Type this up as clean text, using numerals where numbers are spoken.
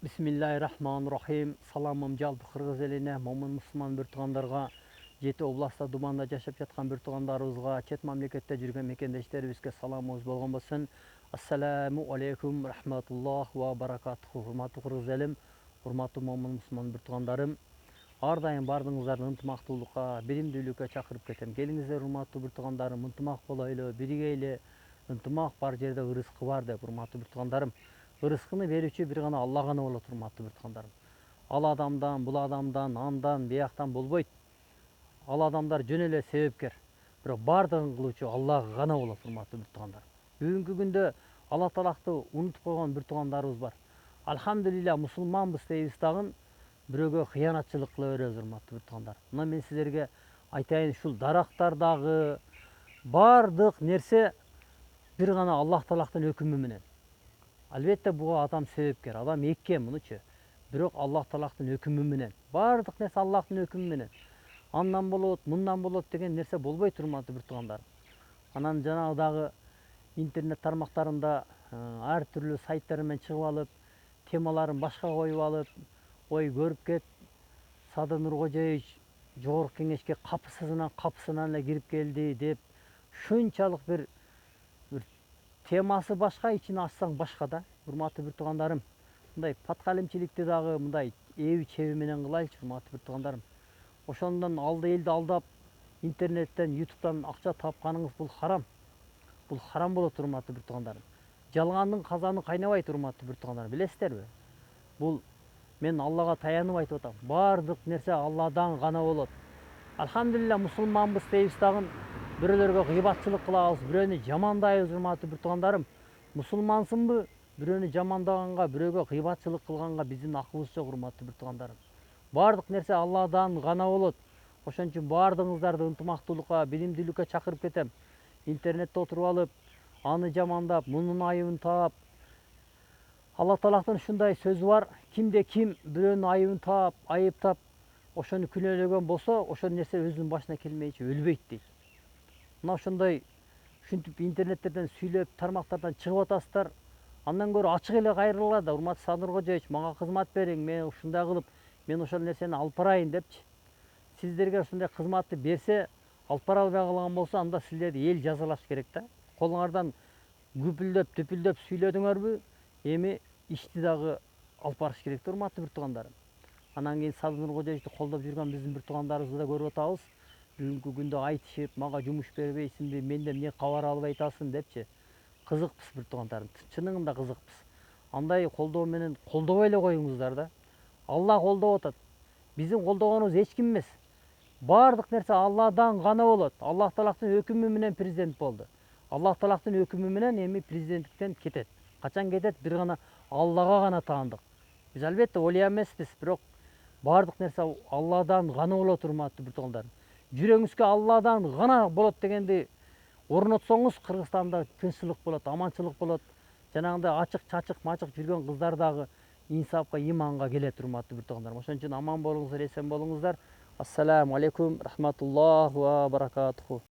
Bismillahirrahmanirrahim. Salamым жалпы кыргыз элине, момун мусулман бир туугандарга, жети областта думанда жашап жаткан бир туугандарыбызга, чет мамлекетте жүргөн мекендештерибизге саламыбыз болгон болсун. Ассаламу алейкум рахматуллах ва баракатуху. Урматтуу кыргыз элим, урматтуу момун мусулман бир туугандарым. Ар дайым бардыгыңыздарды ынтымактуулукка, биримдүүлүккө чакырып кетем. Келиңиздер урматтуу бир туугандарым, ынтымак болойлу, биригейли. Ынтымак бар жерде ырыскы бар деп, урматтуу бир туугандарым. Ырыскыны берүүчү бир гана Алла гана болот, урматтуу бир туугандарым. Ал адамдан, бул адамдан, андан, бияктан болбойт. Ал адамдар жөн эле себепкер. Бирок бардыгын кылуучу Алла гана болот, урматтуу бир туугандарым. Бүгүнкү күндө Алла Таалакты унутуп койгон бир туугандарыбыз бар. Алхамдулилля, мусулманбыз дейбиз дагы бирөөгө кыянатчылык кыла беребиз, урматтуу бир туугандар. Мына мен силерге айтайын, ушул дарактардагы бардык нерсе бир гана Аллах Таалактын өкүмү менен. Албетте буга адам себепкер, адам экке мунучу. Бирок Аллах Таалактын өкүмү менен. Бардык нерсе Аллахтын өкүмү менен. Андан болот, мындан болот деген нерсе болбойт, урматтуу бир туугандар. Анан жанагы дагы интернет тармактарында ар түрлүү сайттар менен чыгып алып, темаларын башка коюп алып, ой көрүп кет, Садыр Нуркожоевич жогорку кеңешке капысынан эле кирип келди деп, шунчалык бир темасы башка, ичин ачсаң башка да. Урматтуу бир туугандарым, мындай паткалемчиликти дагы мындай эби чеби менен кылайлычы, урматтуу бир туугандарым. Ошондон алды элди алдап, интернеттен, ютубтан акча тапканыңыз бул харам. Бул харам болот, урматтуу бир туугандарым. Жалгандын казаны кайнабайт, урматтуу бир туугандарым, билесиздерби? Бул мен Аллага таянып айтып атам. Бардык нерсе Алладан гана болот. Алхамдулилля, мусулманбыз дейбиз дагы бирөөлөргө гыйбатчылык кылабыз, бирөөнү жамандайбыз, урматтуу бир туугандарым. Мусулмансыңбы? Бирөөнү жамандаганга, бирөөгө гыйбатчылык кылганга биздин акыбыз жок, урматтуу бир туугандарым. Бардык нерсе Алладан гана болот. Ошон үчүн бардыгыңыздарды ынтымактуулукка, биримдүүлүккө чакырып кетем. Интернетте отуруп алып, аны жамандап, мунун айыбын таап, Алла Таалактын ушундай сөзү бар: кимде ким бирөөнүн айыбын таап, айыптап, ошону күнөөлөгөн болсо, ошол нерсе өзүнүн башына келмейинче өлбөйт дейт. Мына ошондой ушинтип интернеттерден сүйлөп, тармактардан чыгып атасыздар. Андан көрө ачык эле кайрыла да, урматтуу Садыр Нуркожоевич, мага кызмат бериң, мен ушундай кылып, мен ошол нерсени алып барайын депчи. Сиздерге ушундай кызматты берсе, алып бара албай калган болсо, анда силерди эл жазалаш керек да. Колуңардан күпүлдөп, түпүлдөп сүйлөдүңөрбү, эми ишти дагы алып барыш керек да, урматтуу бир туугандарым. Анан кийин Садыр Нуркожоевичти колдоп жүргөн биздин бир туугандарыбызды да көрүп атабыз. Бүгүнкү күндө айтышып, мага жумуш бербейсиңби, менден эмне кабар албай атасың депчи. Кызыкпыз бир туугандарым, чыныңында кызыкпыз. Андай колдоо менен колдобой эле коюңуздар да. Алла колдоп атат. Биздин колдогонубуз эч ким эмес. Бардык нерсе Алладан гана болот. Аллах Таалактын өкүмү менен президент болду. Аллах Таалактын өкүмү менен эми президенттиктен кетет. Качан кетет? Бир гана Аллага гана таандык. Биз албетте олия эмеспиз, бирок бардык нерсе Алладан гана болот, урматтуу бир туугандар. Жүрөгүңүзгө Алладан гана болот дегенди орнотсоңуз, Кыргызстанда тынччылык болот, аманчылык болот. Жанагындай ачык чачык мачык жүргөн кыздар дагы инсапка, иманга келет, урматтуу бир туугандар. Ошон үчүн аман болуңуздар, эсен болуңуздар. Ассаламу алейкум рахматуллах ва баракатуху.